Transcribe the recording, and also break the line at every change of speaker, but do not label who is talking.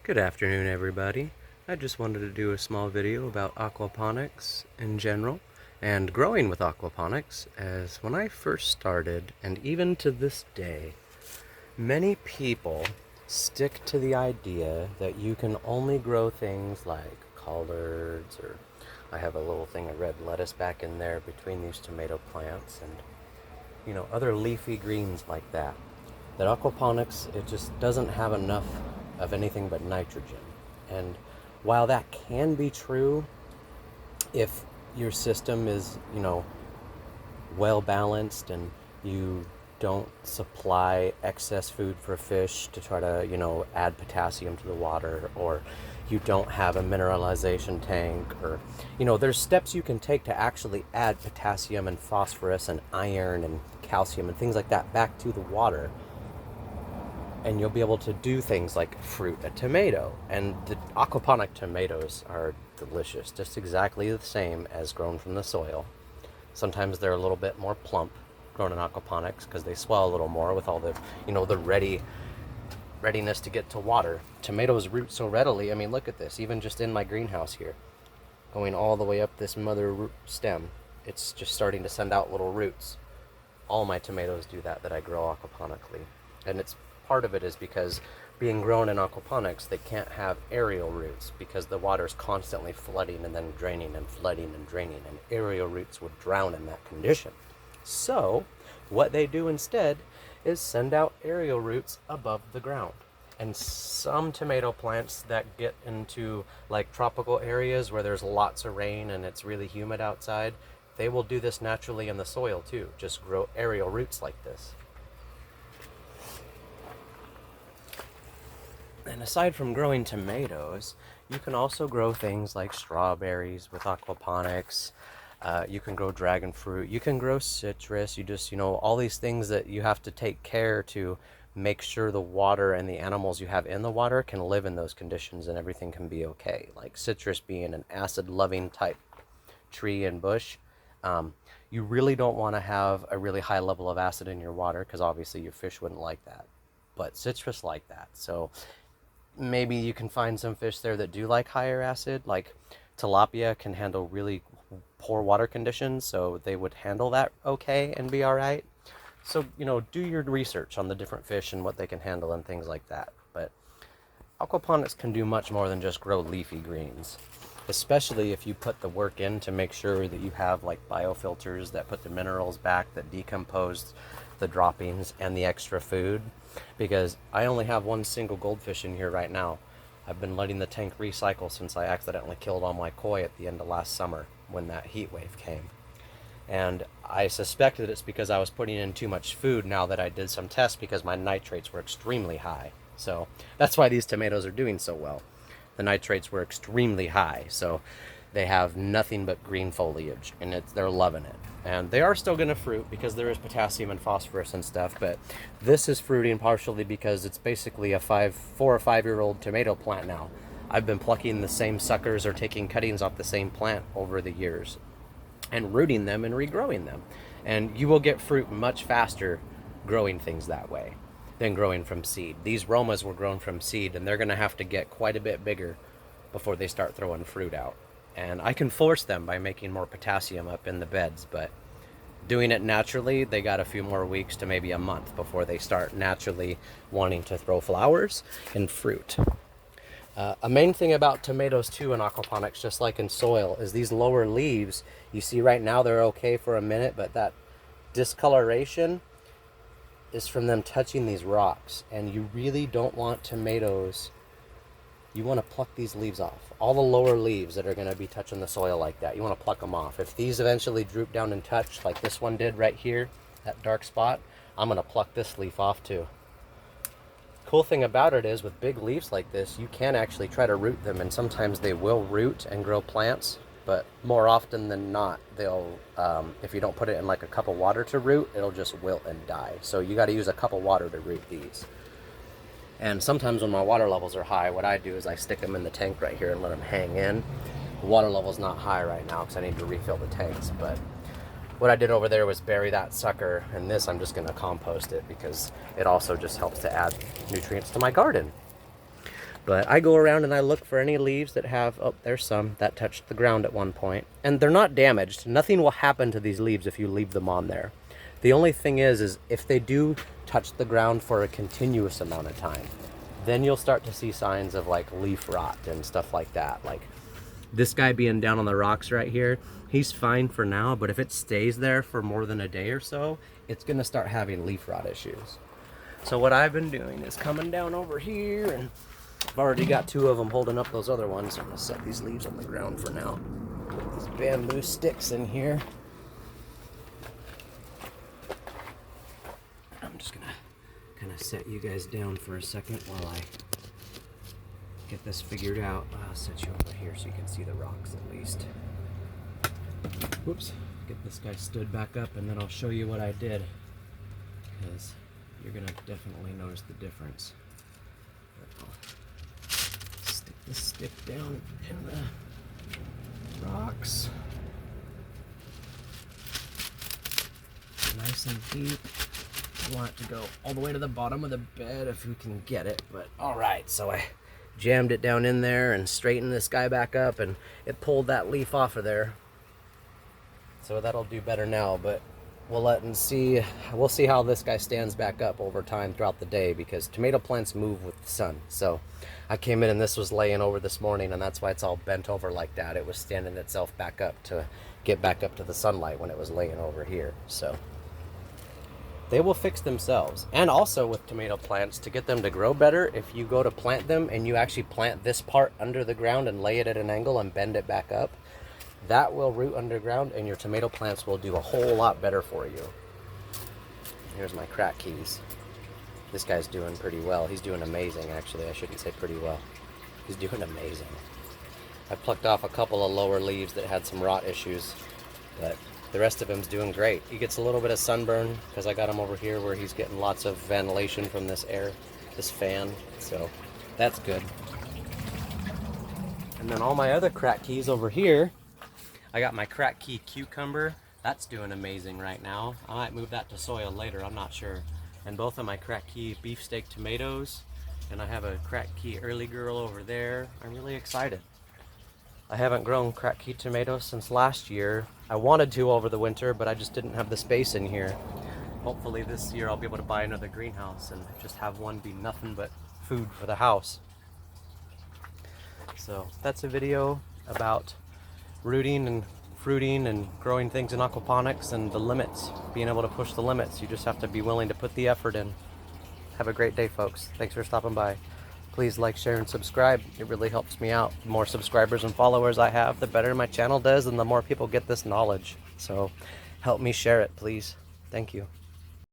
Good afternoon, everybody. I just wanted to do a small video about aquaponics in general and growing with aquaponics, as when I first started, and even to this day, many people stick to the idea that you can only grow things like collards, or I have a little thing of red lettuce back in there between these tomato plants, and other leafy greens like that. That aquaponics, it just doesn't have enough of anything but nitrogen. And while that can be true, if your system is, well balanced, and you don't supply excess food for fish to try to, add potassium to the water, or you don't have a mineralization tank, or, there's steps you can take to actually add potassium and phosphorus and iron and calcium and things like that back to the water. And you'll be able to do things like fruit a tomato. And the aquaponic tomatoes are delicious, just exactly the same as grown from the soil. Sometimes they're a little bit more plump grown in aquaponics because they swell a little more with all the, the readiness to get to water. Tomatoes root so readily. I mean, look at this, even just in my greenhouse here, going all the way up this mother root stem. It's just starting to send out little roots. All my tomatoes do that I grow aquaponically. And part of it is because being grown in aquaponics, they can't have aerial roots because the water's constantly flooding and then draining and flooding and draining, and aerial roots would drown in that condition. So what they do instead is send out aerial roots above the ground. And some tomato plants that get into like tropical areas where there's lots of rain and it's really humid outside, they will do this naturally in the soil too, just grow aerial roots like this. And aside from growing tomatoes, you can also grow things like strawberries with aquaponics. You can grow dragon fruit. You can grow citrus. You just, all these things that you have to take care to make sure the water and the animals you have in the water can live in those conditions and everything can be okay. Like citrus being an acid-loving type tree and bush. You really don't want to have a really high level of acid in your water because obviously your fish wouldn't like that. But citrus like that. So maybe you can find some fish there that do like higher acid, like tilapia can handle really poor water conditions, so they would handle that okay and be all right. So, do your research on the different fish and what they can handle and things like that. But aquaponics can do much more than just grow leafy greens, especially if you put the work in to make sure that you have like biofilters that put the minerals back, that decompose the droppings and the extra food. Because I only have one single goldfish in here right now. I've been letting the tank recycle since I accidentally killed all my koi at the end of last summer when that heat wave came. And I suspect that it's because I was putting in too much food now that I did some tests, because my nitrates were extremely high. So that's why these tomatoes are doing so well. The nitrates were extremely high, so they have nothing but green foliage, and they're loving it. And they are still going to fruit because there is potassium and phosphorus and stuff, but this is fruiting partially because it's basically a 4 or 5 year old tomato plant now. I've been plucking the same suckers or taking cuttings off the same plant over the years and rooting them and regrowing them. And you will get fruit much faster growing things that way than growing from seed. These Romas were grown from seed, and they're going to have to get quite a bit bigger before they start throwing fruit out. And I can force them by making more potassium up in the beds, but doing it naturally, they got a few more weeks to maybe a month before they start naturally wanting to throw flowers and fruit. A main thing about tomatoes too in aquaponics, just like in soil, is these lower leaves. You see right now they're okay for a minute, but that discoloration is from them touching these rocks. And you really don't want tomatoes, you want to pluck these leaves off. All the lower leaves that are going to be touching the soil like that, you want to pluck them off. If these eventually droop down and touch, like this one did right here, that dark spot, I'm going to pluck this leaf off too. Cool thing about it is, with big leaves like this, you can actually try to root them, and sometimes they will root and grow plants, but more often than not, they'll, if you don't put it in like a cup of water to root, it'll just wilt and die. So you got to use a cup of water to root these. And sometimes when my water levels are high, what I do is I stick them in the tank right here and let them hang in. The water level's not high right now because I need to refill the tanks, but what I did over there was bury that sucker, and this I'm just going to compost it because it also just helps to add nutrients to my garden. But I go around and I look for any leaves that have, oh, there's some that touched the ground at one point. And they're not damaged. Nothing will happen to these leaves if you leave them on there. The only thing is if they do touch the ground for a continuous amount of time, then you'll start to see signs of like leaf rot and stuff like that. Like this guy being down on the rocks right here, he's fine for now, but if it stays there for more than a day or so, it's gonna start having leaf rot issues. So what I've been doing is coming down over here, and I've already got 2 of them holding up those other ones. I'm gonna set these leaves on the ground for now. Put these bamboo sticks in here. I'm just gonna kind of set you guys down for a second while I get this figured out. I'll set you over here so you can see the rocks at least. Whoops. Get this guy stood back up, and then I'll show you what I did, because you're gonna definitely notice the difference. Stick the stick down in the rocks. Nice and deep. I want it to go all the way to the bottom of the bed if we can get it, but all right. So I jammed it down in there and straightened this guy back up, and it pulled that leaf off of there. So that'll do better now, but we'll see how this guy stands back up over time throughout the day, because tomato plants move with the sun. So I came in and this was laying over this morning, and that's why it's all bent over like that. It was standing itself back up to get back up to the sunlight when it was laying over here. So they will fix themselves. And also with tomato plants, to get them to grow better, if you go to plant them and you actually plant this part under the ground and lay it at an angle and bend it back up, that will root underground, and your tomato plants will do a whole lot better for you. Here's my crack keys. This guy's doing pretty well. He's doing amazing, actually. I shouldn't say pretty well. He's doing amazing. I plucked off a couple of lower leaves that had some rot issues, but the rest of him's doing great. He gets a little bit of sunburn because I got him over here where he's getting lots of ventilation from this air, this fan, so that's good. And then all my other crack keys over here, I got my crack key cucumber. That's doing amazing right now. I might move that to soil later, I'm not sure. And both of my crack key beefsteak tomatoes, and I have a crack key early girl over there. I'm really excited. I haven't grown crack key tomatoes since last year. I wanted to over the winter, but I just didn't have the space in here. Hopefully this year I'll be able to buy another greenhouse and just have one be nothing but food for the house. So that's a video about rooting and fruiting and growing things in aquaponics and the limits, being able to push the limits. You just have to be willing to put the effort in. Have a great day, folks. Thanks for stopping by. Please like, share, and subscribe. It really helps me out. The more subscribers and followers I have, the better my channel does, and the more people get this knowledge. So help me share it, please. Thank you.